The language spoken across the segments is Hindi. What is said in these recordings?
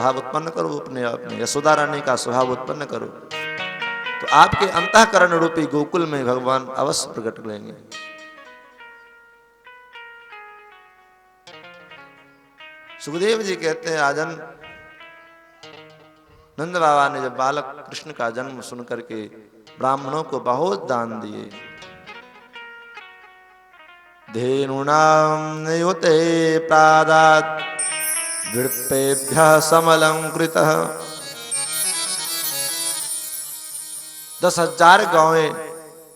स्वभाव उत्पन्न करो, अपने आप में यशोदा रानी का स्वभाव उत्पन्न करो, तो आपके अंतःकरण रूपी गोकुल में भगवान अवश्य प्रकट लेंगे। सुखदेव जी कहते हैं, राजन नंद बाबा ने जब बालक कृष्ण का जन्म सुनकर के ब्राह्मणों को बहुत दान दिए। धेनुनां युते प्रादात् विप्रेभ्यः समलंकृतः 10,000 गौएं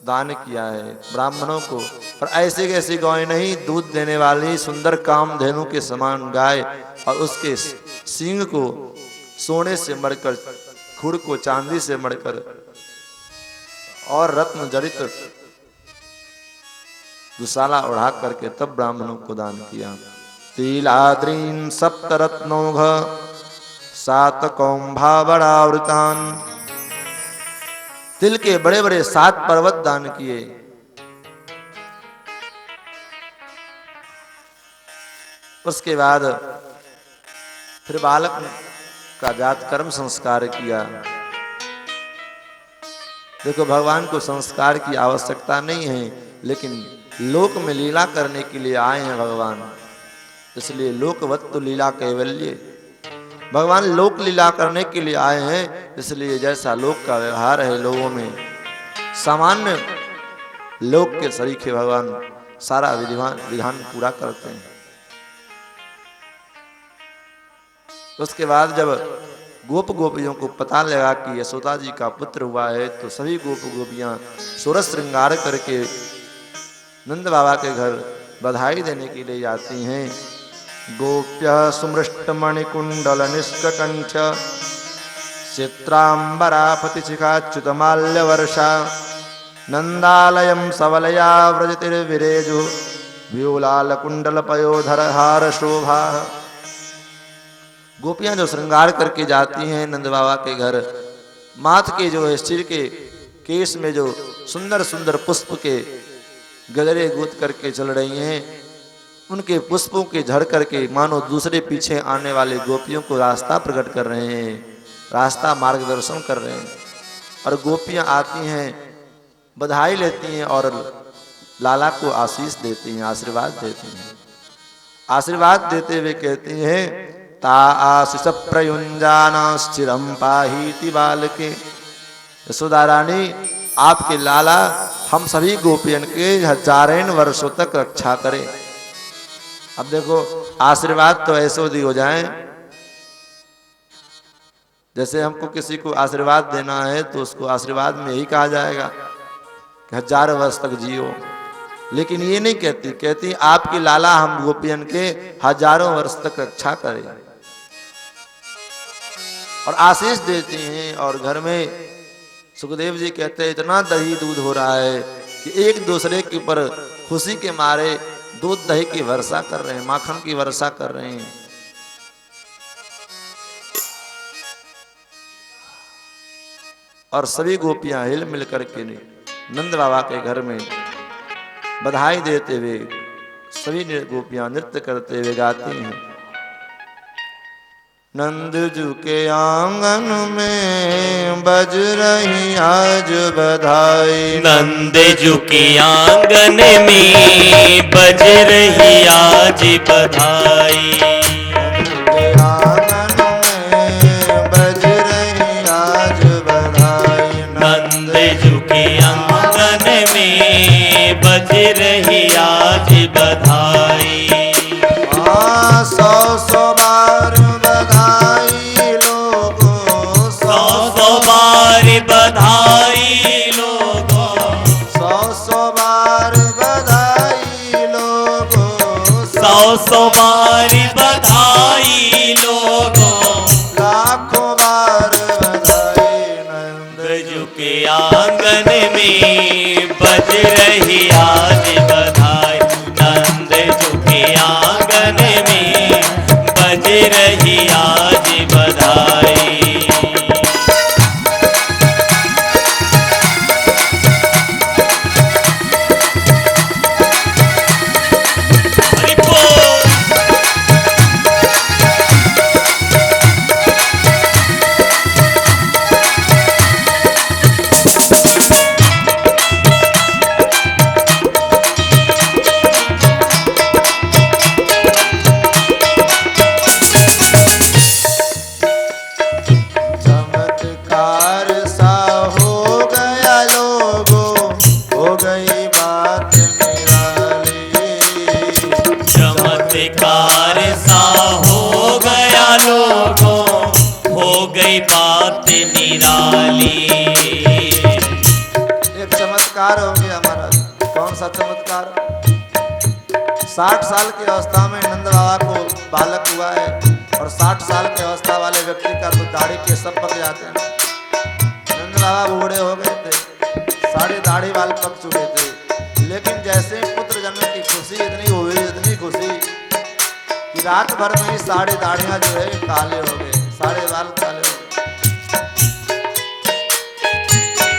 दान किया है ब्राह्मणों को। और ऐसी कैसी गौएं नहीं, दूध देने वाली सुंदर कामधेनु के समान गाय, और उसके सींग को सोने से मढ़कर, खुर को चांदी से मढ़कर और रत्न जड़ित दुशाला उड़ा करके तब ब्राह्मणों को दान किया। तिलाद्रीन् सप्तरत्नौघ सातकौंभावरावृतान्, तिल के बड़े बड़े 7 पर्वत दान किए। उसके बाद फिर बालक का जात कर्म संस्कार किया। देखो, भगवान को संस्कार की आवश्यकता नहीं है, लेकिन लोक में लीला करने के लिए आए हैं भगवान, इसलिए लोकवत्तु लीला कैवल्य, भगवान लोक लीला करने के लिए आए हैं। इसलिए जैसा लोक का व्यवहार है लोगों में, सामान्य लोक के सरीखे भगवान सारा विधान पूरा करते हैं। उसके बाद जब गोप गोपियों को पता लगा कि यशोदा जी का पुत्र हुआ है, तो सभी गोप गोपियां सोरस श्रृंगार करके नंद बाबा के घर बधाई देने के लिए जाती हैं। गोप्य सुमृष्टमणिकुंडल निष्कंठ चित्रांबरापतिशिखाच्युतमाल्यवर्षा नंदालयं सवलया व्रजतिर्विरेजु व्यूलालकुंडल पयोधर हार शोभा। गोपियां जो श्रृंगार करके जाती हैं नंद बाबा के घर, माथ के जो है सिर के केस में जो सुंदर सुंदर पुष्प के गजरे गूंथ करके चल रही हैं, उनके पुष्पों के झड़ करके मानो दूसरे पीछे आने वाले गोपियों को रास्ता प्रकट कर रहे हैं, रास्ता मार्गदर्शन कर रहे हैं। और गोपियां आती हैं, बधाई लेती हैं और लाला को आशीष देती हैं, आशीर्वाद देती हैं। आशीर्वाद देते हुए कहती हैं, ता आशीष प्रयुंजाना स्थिरम पाहीति बालके। यशोदा रानी, आपके लाला हम सभी गोपियन के हजारें वर्षों तक रक्षा करें। अब देखो, आशीर्वाद तो ऐसे दी हो जाए, जैसे हमको किसी को आशीर्वाद देना है तो उसको आशीर्वाद में यही कहा जाएगा कि 1000 वर्ष तक जियो। लेकिन ये नहीं कहती, कहती आपकी लाला हम गोपियन के हजारों वर्ष तक रक्षा करें और आशीष देती हैं। और घर में सुखदेव जी कहते हैं, इतना दही दूध हो रहा है कि एक दूसरे के ऊपर खुशी के मारे दूध दही की वर्षा कर रहे हैं, माखन की वर्षा कर रहे हैं। और सभी गोपियां हिल मिल करके नंद बाबा के घर में बधाई देते हुए सभी गोपियां नृत्य करते हुए गाती हैं। नंद जू के आंगन में बज रही आज बधाई, नंद जू के आंगन में बज रही आज बधाई, नंद जू के आंगन में बज रही आज बधाई। 100 बार बधाई लोगों, 100 बार बधाई लोगों, 100 बार बधाई लोगों, 100 बार बधाई लोगों, लाखों बार बधाई। नंद जू के आंगन में बज रही आज बधाई, नंद जू के आंगन में बज रही आज बधाई। गई बात निराली। एक चमत्कार हो गया महाराज। कौन सा चमत्कार? 60 साल की अवस्था में नंद बाबा को बालक हुआ है और 60 साल की अवस्था वाले व्यक्ति का तो दाढ़ी के सब पक जाते हैं। नंद बाबा बूढ़े हो गए थे, सारे दाढ़ी वाल पक चुके थे, लेकिन जैसे पुत्र जन्म की खुशी इतनी हुई, इतनी खुशी कि रात भर में ही सारी दाढ़ियां जो है काले हो गए, सारे बाल काले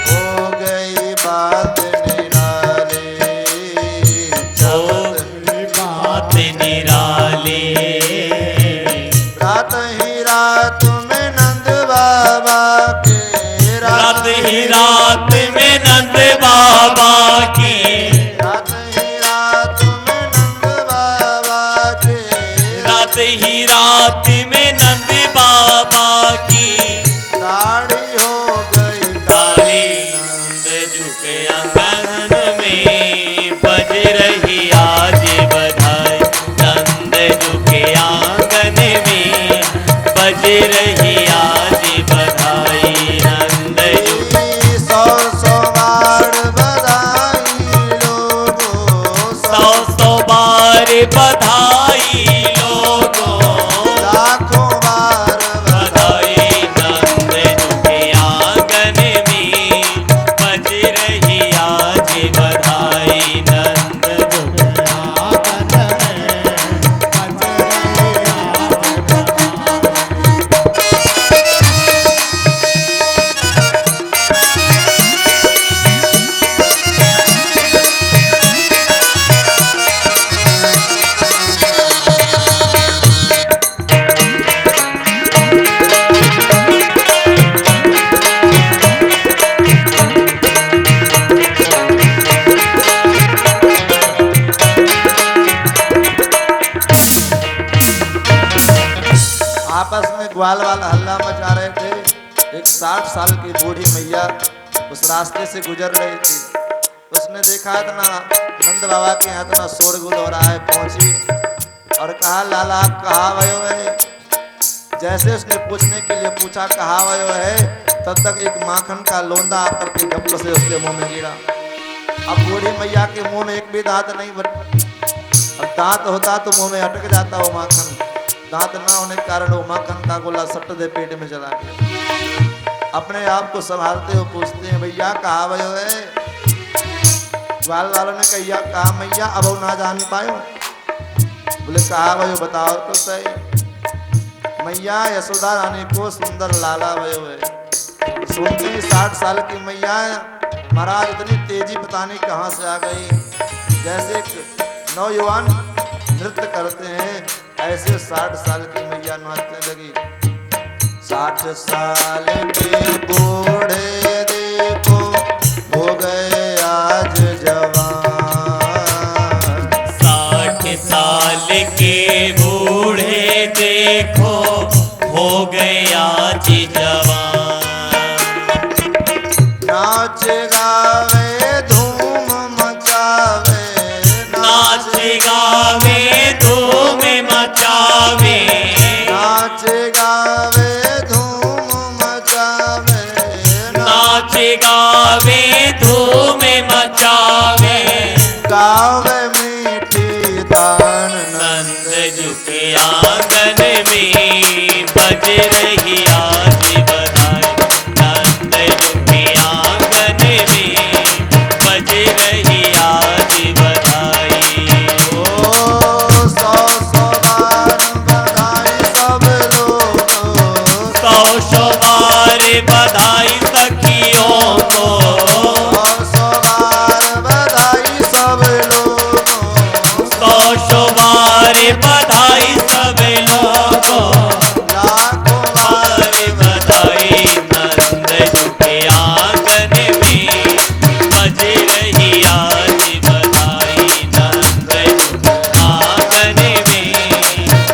हो गई बात निराली, बात निराली। रात ही रात में नंद बाबा के, रात ही रात में नंद बाबा की, रात ही रात में नंद बाबा के, रात ही रात में नंद बाबा की दाढ़ी हो गई काली। नंद झुके आंगन में बज रही आज बधाई। नंद झुके आंगन में बज रही आज बधाई। नंद झुके 100 बार बधाई लोगों, 100 बार बधाई लोगों, लाखों बार बधाई। नंद झुके आंगन में बज रही आज बधाई। नंद झुके आंगन में बज रही आपस में ग्वाल वाला हल्ला मचा रहे थे। एक 60 साल की बूढ़ी मैया उस रास्ते से गुजर रही थी। उसने देखा इतना नंद बाबा के यहाँ इतना शोरगुल हो रहा है, पहुंची और कहा लाला आप कहाँ भयो है। जैसे उसने पूछने के लिए पूछा कहाँ भयो है, तब तक एक माखन का लोंदा आकर के गप से उसके मुंह में गिरा। अब बूढ़ी मैया के मुंह में एक भी दांत नहीं बन, अब दांत होता तो मुंह में अटक जाता वो माखन। दांत ना होने के कारण वो माखन का गोला सट दे पेट में चला गया। अपने आप को संभालते हुए पूछते हैं भैया कहाँ भयो है। ग्वाल वालों ने कहिया कहा मैया अब ना जान पायो। बोले कहा भयो बताओ तो सही। मैया यशोदा रानी को सुंदर लाला भयो है। सुनते ही 60 साल की मैया महाराज इतनी तेजी पता नहीं कहाँ से आ गई। जैसे एक नौजवान नृत्य करते हैं ऐसे 60 साल की मैया नाचने लगी। 60 साल के बूढ़े देखो हो गए आज जवान। 60 साल के बूढ़े देखो हो गए आज जवान। नाच गावे धूम मचावे, नाच गावे धूम मचावे, नाच गावे धूम मचावे, नाच गावे धूम मचावे। गावे मीठी तान नंद झुके आंगन में बज रही आज बधाई। नंद झुके आंगन में बज रही आज बधाई। ओ 100 बार बधाई सब लोगों, 100 बार बधाई सखियों को, 100 बार बधाई सब लोगों, 100 बार बधाई सब लोगों, लाखों बार बधाई। नंद झुके आंगन में बज रही आज बधाई। नंद झुके आंगन में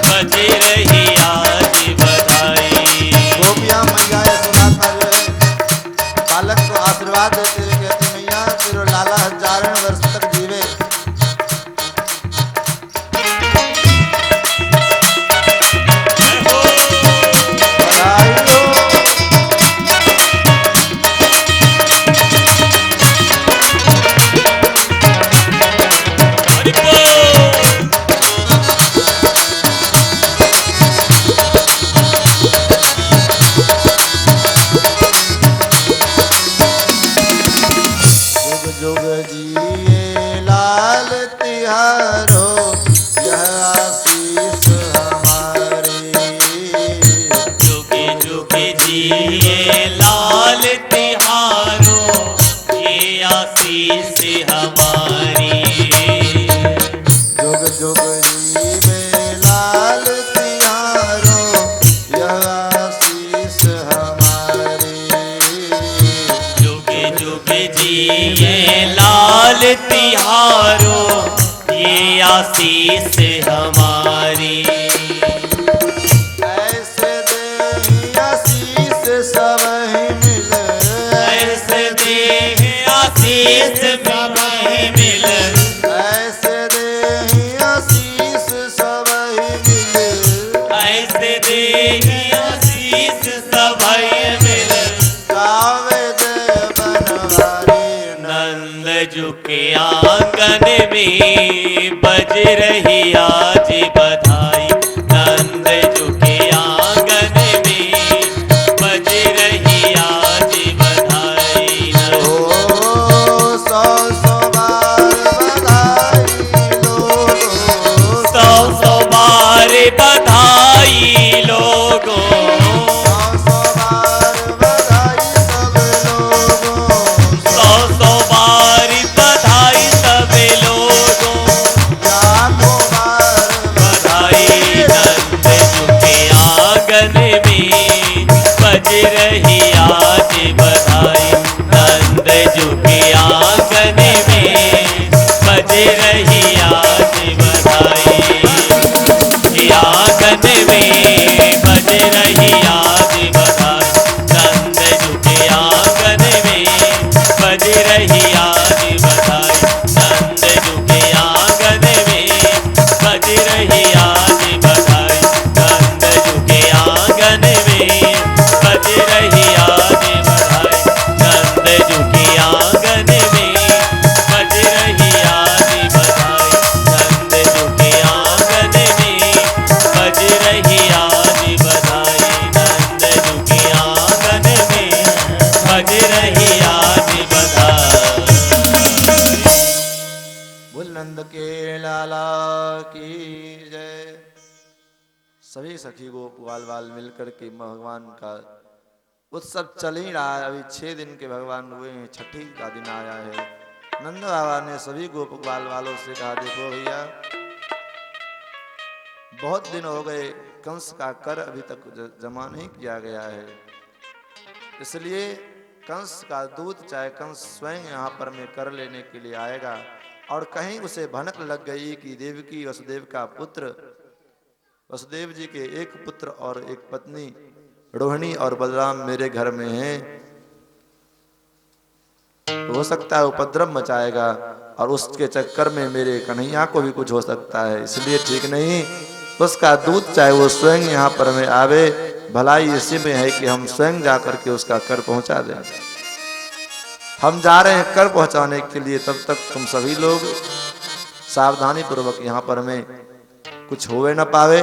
बज रही आज बधाई। गोपियां मैया यशोदा का जो है जिए लाल तिहारो ये आशीष हमारी। जुग जुग जीवे लाल तिहारो यह आशीष हमारी। जुग जुग जिए लाल तिहारो ये आशीष हमारी। ऐसे दे आशीष सब ही मिले, ऐसे दे आशीष सब ही मिले, ऐसे दे आशीष सब ही मिले, ऐसे दे आशीष सब ही मिले। गावे जय बनवारी। नंद जी के आंगन में बज रही आज बधाई। नंद जी के आंगन में बज रही आज बधाई। ओ सौ सौ बार बधाई लोगो, सौ सौ बार बधाई लोगों, सौ सौ बार बधाई सब लोगों, सौ सौ बार बधाई सब लोगों, लाखों बार बधाई। नंद जी के आंगन में बज रही आज बधाई। नंद जी के आंगन में बज रही आज बधाई। आंगन में बज रही आज बधाई। नंद जी के आंगन में बज रही आज बधाई। नंद जी के आंगन में बज रही आज बधाई। नंद जी के आंगन में बज रही आज बधाई। नंद जी के आंगन में बज रही आज बधाई। नंद जी के आंगन में बज रही आज बधाई। नंद जी के आंगन में बज रही आज बधाई। बोल नंद के लाला की जय। सभी सखी गोप ग्वाल बाल मिलकर के भगवान का उत्सव चल ही रहा है। अभी 6 दिन के भगवान हुए हैं, छठी का दिन आया है। नंद बाबा ने सभी गोप ग्वाल वालों से कहा, देखो भैया बहुत दिन हो गए, कंस का कर अभी तक जमा नहीं किया गया है, इसलिए कंस का दूत चाहे कंस स्वयं यहाँ पर में कर लेने के लिए आएगा। और कहीं उसे भनक लग गई कि देवकी वसुदेव का पुत्र, वसुदेव जी के एक पुत्र और एक पत्नी रोहिणी और बलराम मेरे घर में हैं, हो सकता है उपद्रव मचाएगा और उसके चक्कर में मेरे कन्हैया को भी कुछ हो सकता है, इसलिए ठीक नहीं। उसका दूत चाहे वो स्वयं यहाँ पर में आवे, भलाई इसी में है कि हम स्वयं जा करके उसका कर पहुंचा दें। हम जा रहे हैं कर पहुंचाने के लिए, तब तक तुम सभी लोग सावधानी पूर्वक यहाँ पर में कुछ होवे न पावे,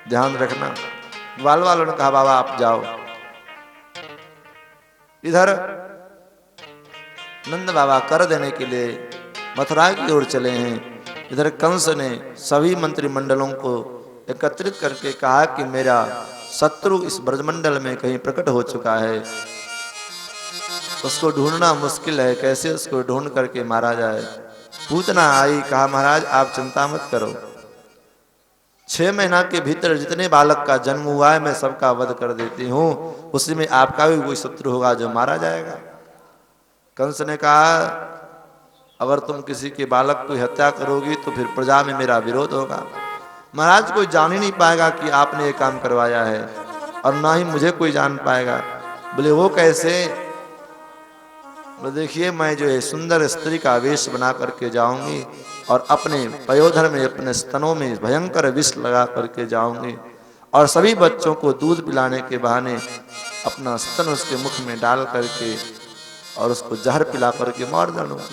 ध्यान रखना। ग्वाल वालों ने कहा, बाबा आप जाओ। इधर नंद बाबा कर देने के लिए मथुरा की ओर चले हैं। इधर कंस ने सभी मंत्रिमंडलों को एकत्रित करके कहा कि मेरा शत्रु इस ब्रजमंडल में कहीं प्रकट हो चुका है, उसको ढूंढना मुश्किल है, कैसे उसको ढूंढ करके मारा जाए। पूतना आई, कहा महाराज आप चिंता मत करो, 6 महीना के भीतर जितने बालक का जन्म हुआ है मैं सबका वध कर देती हूँ, उसी में आपका भी कोई शत्रु होगा जो मारा जाएगा। कंस ने कहा, अगर तुम किसी के बालक की हत्या करोगी तो फिर प्रजा में मेरा विरोध होगा। महाराज कोई जान ही नहीं पाएगा कि आपने ये काम करवाया है, और ना ही मुझे कोई जान पाएगा। बोले वो कैसे? बोले देखिए मैं जो है सुंदर स्त्री का वेश बना करके जाऊंगी और अपने पयोधर में अपने स्तनों में भयंकर विष लगा करके जाऊंगी और सभी बच्चों को दूध पिलाने के बहाने अपना स्तन उसके मुख में डाल करके और उसको जहर पिला करके मार डालूंगा।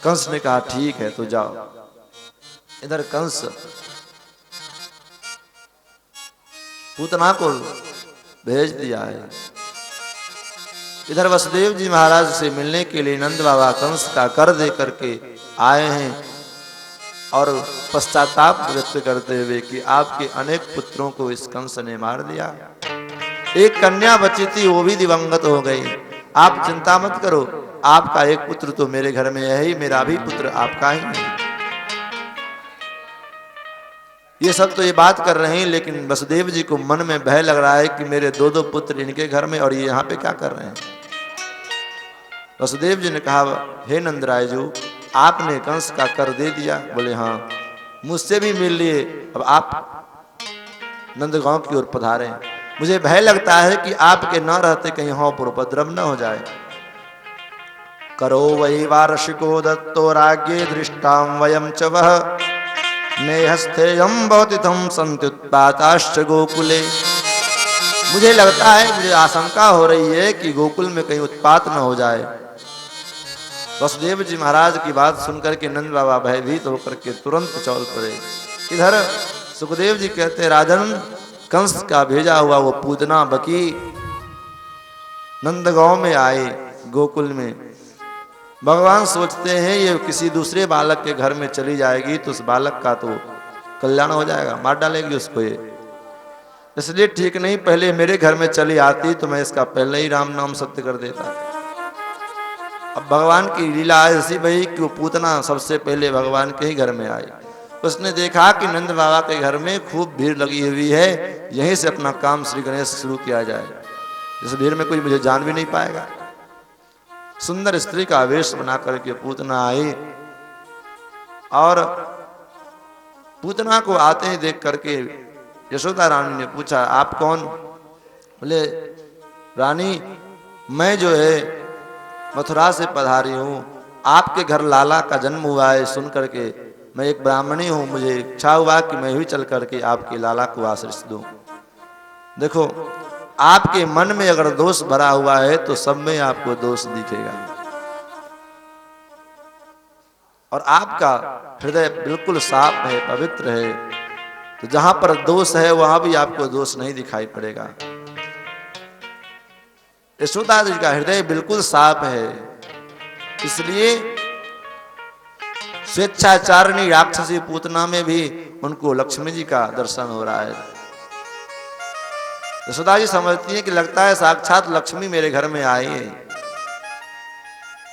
कंस ने कहा ठीक है तो जाओ। इधर कंस पूतना को भेज दिया है। इधर वसुदेव जी महाराज से मिलने के लिए नंद बाबा कंस का कर दे करके आए हैं और पश्चाताप व्यक्त करते हुए कि आपके अनेक पुत्रों को इस कंस ने मार दिया। एक कन्या बची थी, वो भी दिवंगत हो गई। आप चिंता मत करो, आपका एक पुत्र तो मेरे घर में है ही, मेरा भी पुत्र आपका ही है। ये सब तो ये बात कर रहे हैं, लेकिन वसुदेव जी को मन में भय लग रहा है कि मेरे दो दो पुत्र इनके घर में, और ये यहाँ पे क्या कर रहे हैं। वसुदेव जी ने कहा, हे नंदराय जी, आपने कंस का कर दे दिया। बोले हाँ, मुझसे भी मिल लिए, अब आप नंदगांव की ओर पधारे। मुझे भय लगता है कि आपके न रहते कहीं हो पर उपद्रव न हो जाए। करो वही वार्षिको दत्तो राज्ञे दृष्टाम वयम च वह नेहस्थेयम बहुतिथम संत्युत्पाताश्च गोकुले। मुझे लगता है, मुझे आशंका हो रही है कि गोकुल में कहीं उत्पात न हो जाए। वसुदेव जी महाराज की बात सुनकर के नंद बाबा भयभीत होकर के तुरंत चौल पड़े। इधर सुखदेव जी कहते, राजन, कंस का भेजा हुआ वो पूतना बकी नंदगांव में आए, गोकुल में। भगवान सोचते हैं ये किसी दूसरे बालक के घर में चली जाएगी तो उस बालक का तो कल्याण हो जाएगा, मार डालेगी उसको ये, इसलिए ठीक नहीं, पहले मेरे घर में चली आती तो मैं इसका पहले ही राम नाम सत्य कर देता। अब भगवान की लीला ऐसी भई कि वो पूतना सबसे पहले भगवान के ही घर में आई। उसने देखा कि नंद बाबा के घर में खूब भीड़ लगी हुई है, यहीं से अपना काम श्री गणेश शुरू किया जाए, इस भीड़ में कोई मुझे जान भी नहीं पाएगा। सुंदर स्त्री का वेश बना करके पूतना आई, और पूतना को आते ही देख करके यशोदा रानी ने पूछा, आप कौन? बोले, रानी, मैं जो है मथुरा से पधारी हूँ, आपके घर लाला का जन्म हुआ है सुन करके मैं एक ब्राह्मणी हूँ, मुझे इच्छा हुआ कि मैं भी चल करके आपके लाला को आशीष दूं। देखो, आपके मन में अगर दोष भरा हुआ है तो सब में आपको दोष दिखेगा, और आपका हृदय बिल्कुल साफ है, पवित्र है, तो जहां पर दोष है वहां भी आपको दोष नहीं दिखाई पड़ेगा। यशोदा जी का हृदय बिल्कुल साफ है, इसलिए स्वेच्छाचारिणी राक्षसी पूतना में भी उनको लक्ष्मी जी का दर्शन हो रहा है। यशोदा जी समझती है कि लगता है साक्षात लक्ष्मी मेरे घर में आई है।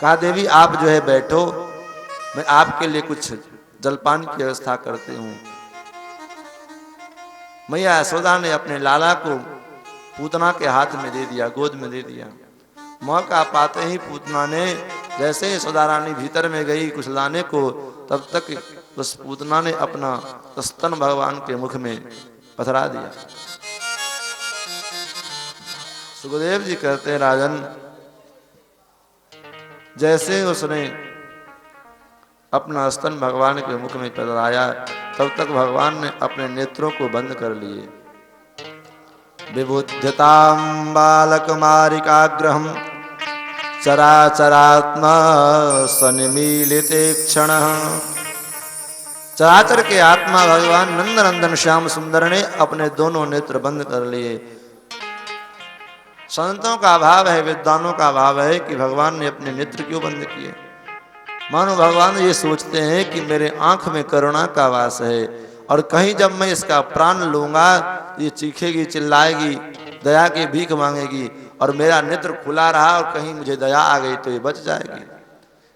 कहा, देवी आप जो है बैठो, मैं आपके लिए कुछ जलपान की व्यवस्था करती हूँ। मैया यशोदा ने अपने लाला को पूतना के हाथ में दे दिया, गोद में दे दिया। मौका पाते ही पूतना ने जैसे यशोदा रानी भीतर में गई कुछ लाने को, तब तक उस पूतना ने अपना स्तन भगवान के मुख में पथरा दिया। सुखदेव जी कहते हैं, राजन, जैसे उसने अपना स्तन भगवान के मुख में पथराया, तब तक भगवान ने अपने नेत्रों को बंद कर लिए। विबुध्यतां बालकमारिकाग्रहं चराचरात्मा सन्मीलिते क्षणः। चराचर के आत्मा भगवान नंदनंदन श्याम सुंदर ने अपने दोनों नेत्र बंद कर लिए। संतों का भाव है, विद्वानों का भाव है कि भगवान ने अपने नेत्र क्यों बंद किए। मानो भगवान ये सोचते हैं कि मेरे आंख में करुणा का वास है, और कहीं जब मैं इसका प्राण लूंगा ये चीखेगी, चिल्लाएगी, दया की भीख मांगेगी, और मेरा नेत्र खुला रहा और कहीं मुझे दया आ गई तो ये बच जाएगी।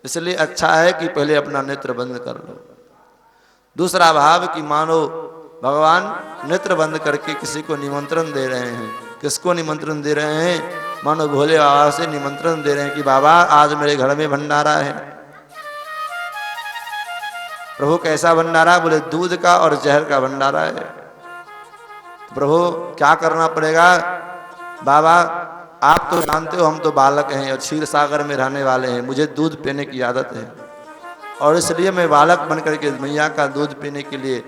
इसलिए अच्छा है कि पहले अपना नेत्र बंद कर लो। दूसरा भाव कि मानो भगवान नेत्र बंद करके किसी को निमंत्रण दे रहे हैं। किसको निमंत्रण दे रहे हैं? मानो भोले बाबा से निमंत्रण दे रहे हैं कि बाबा आज मेरे घर में भंडारा है। प्रभु कैसा भंडारा? बोले दूध का और जहर का भंडारा है। प्रभु क्या करना पड़ेगा? बाबा आप तो जानते हो हम तो बालक हैं और क्षीर सागर में रहने वाले हैं, मुझे दूध पीने की आदत है और इसलिए मैं बालक बनकर के मैया का दूध पीने के लिए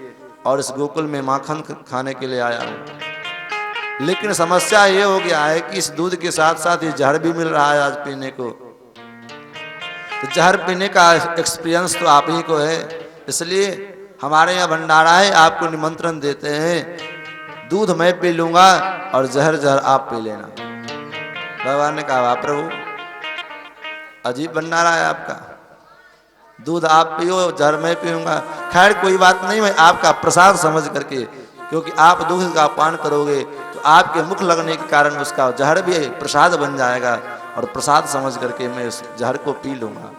और इस गोकुल में माखन खाने के लिए आया हूँ। लेकिन समस्या ये हो गया है कि इस दूध के साथ साथ ये जहर भी मिल रहा है आज पीने को। तो जहर पीने का एक्सपीरियंस तो आप ही को है, इसलिए हमारे यहाँ भंडारा है, आपको निमंत्रण देते हैं। दूध मैं पी लूंगा और जहर जहर आप पी लेना। भगवान ने कहा वाह प्रभु, अजीब भंडारा है आपका, दूध आप पियो जहर मैं पीऊंगा। खैर कोई बात नहीं, मैं आपका प्रसाद समझ करके, क्योंकि आप दूध का पान करोगे तो आपके मुख लगने के कारण उसका जहर भी प्रसाद बन जाएगा और प्रसाद समझ करके मैं उस जहर को पी लूंगा।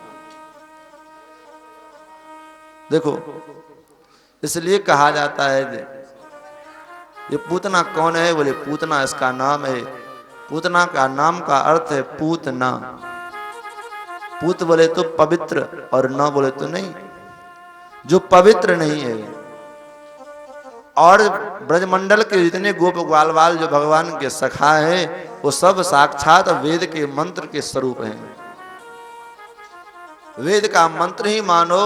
देखो, इसलिए कहा जाता है ये पूतना कौन है? बोले पूतना इसका नाम है। पूतना का नाम का अर्थ है पूतना। पूत बोले तो पवित्र और न बोले तो नहीं, जो पवित्र नहीं है। और ब्रजमंडल के जितने गोप ग्वालवाल जो भगवान के सखा हैं वो सब साक्षात वेद के मंत्र के स्वरूप हैं। वेद का मंत्र ही मानो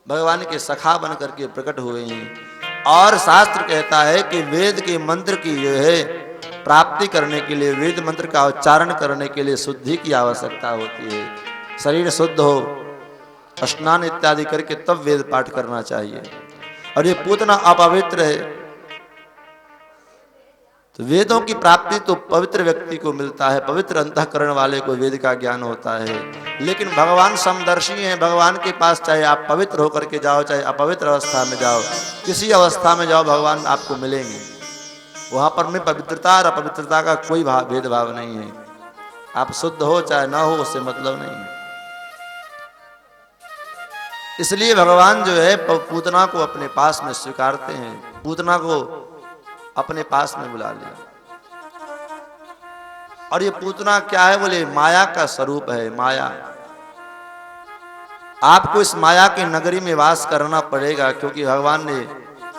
भगवान के सखा बन करके प्रकट हुए हैं। और शास्त्र कहता है कि वेद के मंत्र की जो है प्राप्ति करने के लिए, वेद मंत्र का उच्चारण करने के लिए शुद्धि की आवश्यकता होती है। शरीर शुद्ध हो, स्नान इत्यादि करके तब वेद पाठ करना चाहिए। और ये पूतना अपवित्र है, तो वेदों की प्राप्ति तो पवित्र व्यक्ति को मिलता है, पवित्र अंतःकरण वाले को वेद का ज्ञान होता है। लेकिन भगवान समदर्शी हैं, भगवान के पास चाहे आप पवित्र होकर के जाओ, चाहे अपवित्र अवस्था में जाओ, किसी अवस्था में जाओ भगवान आपको मिलेंगे। वहां पर में पवित्रता और अपवित्रता का कोई भेदभाव नहीं है। आप शुद्ध हो चाहे ना हो, उससे मतलब नहीं है। इसलिए भगवान जो है पूतना को अपने पास में स्वीकारते हैं, पूतना को अपने पास में बुला लिया। और ये पूतना क्या है? बोले माया का स्वरूप है। माया, आपको इस माया की नगरी में वास करना पड़ेगा, क्योंकि भगवान ने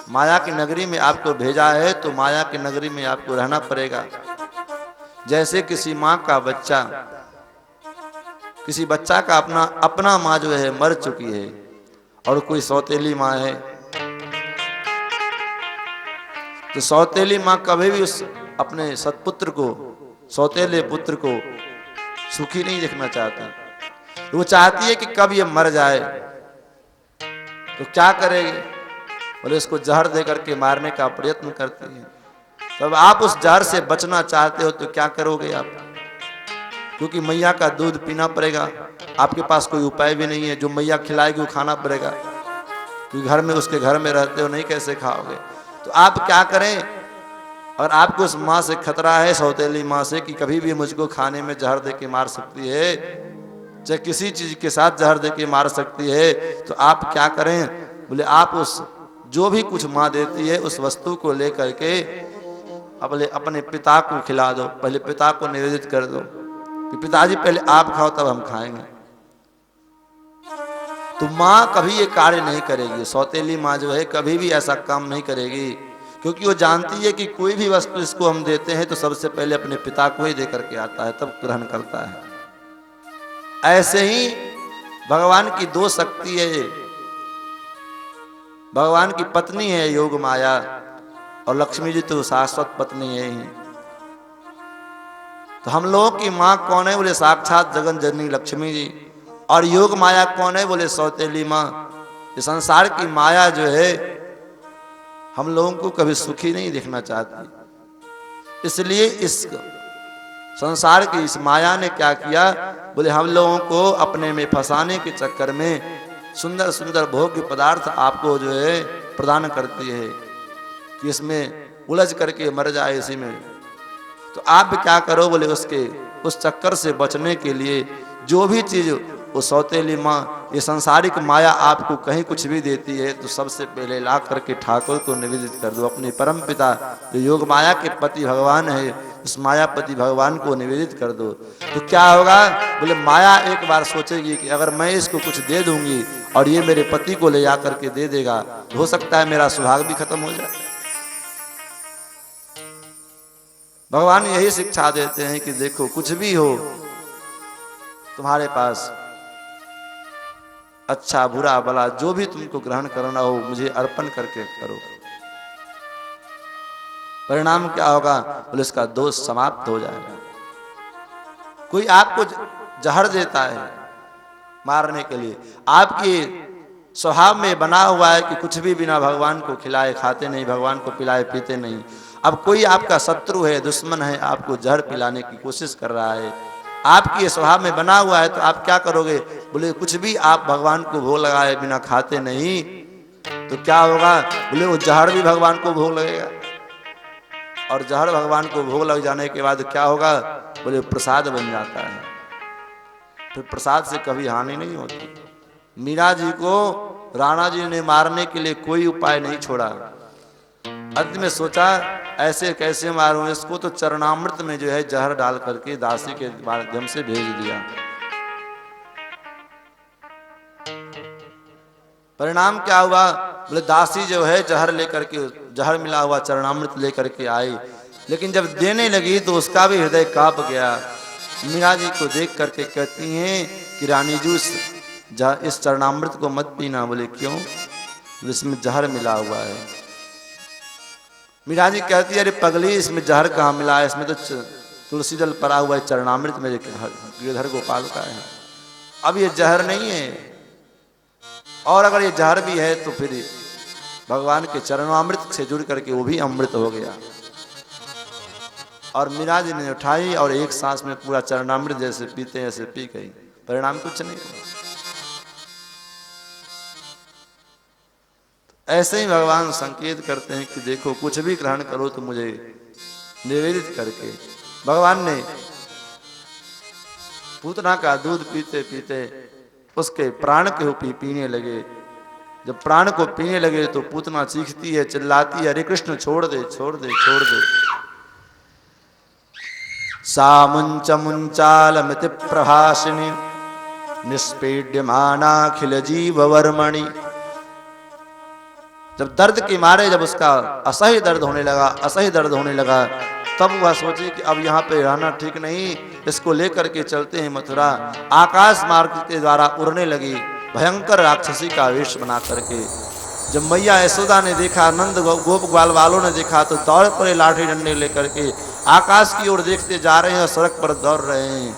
माया की नगरी में आपको भेजा है, तो माया की नगरी में आपको रहना पड़ेगा। जैसे किसी माँ का बच्चा, किसी बच्चा का अपना माँ जो है मर चुकी है और कोई सौतेली माँ है, तो सौतेली माँ कभी भी उस अपने सतपुत्र को, सौतेले पुत्र को सुखी नहीं देखना चाहती। वो चाहती है कि कब ये मर जाए। तो क्या करेगी? बोले इसको जहर दे करके मारने का प्रयत्न करती है। तब आप उस जहर से बचना चाहते हो तो क्या करोगे आप? क्योंकि मैया का दूध पीना पड़ेगा, आपके पास कोई उपाय भी नहीं है। जो मैया खिलाएगी वो खाना पड़ेगा, क्योंकि घर में, उसके घर में रहते हो, नहीं कैसे खाओगे? तो आप क्या करें? और आपको उस माँ से खतरा है, सौतेली माँ से, कि कभी भी मुझको खाने में जहर दे के मार सकती है, चाहे किसी चीज के साथ जहर दे के मार सकती है। तो आप क्या करें? बोले आप उस जो भी कुछ माँ देती है उस वस्तु को लेकर के अपने पिता को खिला दो। पहले पिता को निवेदित कर दो कि पिताजी पहले आप खाओ तब हम खाएंगे। तो माँ कभी ये कार्य नहीं करेगी, सौतेली माँ जो है कभी भी ऐसा काम नहीं करेगी, क्योंकि वो जानती है कि कोई भी वस्तु इसको हम देते हैं तो सबसे पहले अपने पिता को ही दे करके आता है, तब ग्रहण करता है। ऐसे ही भगवान की दो शक्ति है। भगवान की पत्नी है योग माया, और लक्ष्मी जी तो शाश्वत पत्नी है ही। तो हम लोगों की माँ कौन है? बोले साक्षात जगन जननी लक्ष्मी जी। और योग माया कौन है? बोले सौतेली माँ। ये संसार की माया जो है हम लोगों को कभी सुखी नहीं देखना चाहती। इसलिए इस संसार की इस माया ने क्या किया? बोले हम लोगों को अपने में फंसाने के चक्कर में सुंदर सुंदर भोग्य पदार्थ आपको जो है प्रदान करती है कि इसमें उलझ करके मर जाए इसी में। तो आप क्या करो? बोले उस चक्कर से बचने के लिए जो भी चीज वो सौतेली माँ, ये सांसारिक माया आपको कहीं कुछ भी देती है तो सबसे पहले ला करके ठाकुर को निवेदित कर दो। अपने परम पिता जो योग माया के पति भगवान है, उस मायापति भगवान को निवेदित कर दो। तो क्या होगा? बोले माया एक बार सोचेगी कि अगर मैं इसको कुछ दे दूंगी और ये मेरे पति को ले जा करके दे देगा, तो हो सकता है मेरा सुहाग भी खत्म हो जाए। भगवान यही शिक्षा देते हैं कि देखो कुछ भी हो तुम्हारे पास, अच्छा बुरा भला जो भी तुमको ग्रहण करना हो मुझे अर्पण करके करो। परिणाम क्या होगा? बोले इसका दोष समाप्त हो जाएगा। कोई आपको जहर देता है मारने के लिए, आपके स्वभाव में बना हुआ है कि कुछ भी बिना भगवान को खिलाए खाते नहीं, भगवान को पिलाए पीते नहीं। अब कोई आपका शत्रु है, दुश्मन है, आपको जहर पिलाने की कोशिश कर रहा है, आपके स्वभाव में बना हुआ है, तो आप क्या करोगे? बोले कुछ भी आप भगवान को भोग लगाए बिना खाते नहीं, तो क्या होगा? बोले वो जहर भी भगवान को भोग लगेगा और जहर भगवान को भोग लग जाने के बाद क्या होगा? बोले प्रसाद बन जाता है। फिर प्रसाद से कभी हानि नहीं होती। मीरा जी को राणा जी ने मारने के लिए कोई उपाय नहीं छोड़ा। अंत में सोचा ऐसे कैसे मारूं इसको, तो चरणामृत में जो है जहर डाल करके दासी के माध्यम से भेज दिया। परिणाम क्या हुआ? बोले दासी जो है जहर लेकर के, जहर मिला हुआ चरणामृत लेकर के आई, लेकिन जब देने लगी तो उसका भी हृदय कांप गया। मीरा जी को देख करके कहती हैं कि रानी जी इस चरणामृत को मत पीना। बोले क्यों? इसमें जहर मिला हुआ है। मीरा जी कहती है अरे पगली, इसमें जहर कहाँ मिला है? इसमें तो तुलसी जल पड़ा हुआ है, चरणामृत में गिरधर गोपाल का है। अब ये जहर नहीं है, और अगर ये जहर भी है तो फिर भगवान के चरणामृत से जुड़ करके वो भी अमृत हो गया। और मीरा जी ने उठाई और एक सांस में पूरा चरणामृत जैसे पीते हैं ऐसे पी गई। परिणाम कुछ नहीं। ऐसे ही भगवान संकेत करते हैं कि देखो कुछ भी ग्रहण करो तो मुझे निवेदित करके। भगवान ने पूतना का दूध पीते पीते उसके प्राण के पीने लगे। जब प्राण को पीने लगे तो पूतना चीखती है, चिल्लाती है, अरे कृष्ण छोड़ दे छोड़ दे छोड़ दे। सा मुंच मुंचालमिति प्रभासिनी निष्पीड्यमानाखिल जीव वर्मणि। जब दर्द के मारे जब उसका असह्य दर्द होने लगा, तब वह सोची कि अब यहाँ पे रहना ठीक नहीं, इसको लेकर के चलते हैं मथुरा। आकाश मार्ग के द्वारा उड़ने लगी भयंकर राक्षसी का वेश बना करके। जब मैया यशोदा ने देखा, नंद गोप ग्वाल वालों ने देखा, तो दौड़ पड़े लाठी डंडे लेकर के, आकाश की ओर देखते जा रहे हैं और सड़क पर दौड़ रहे हैं।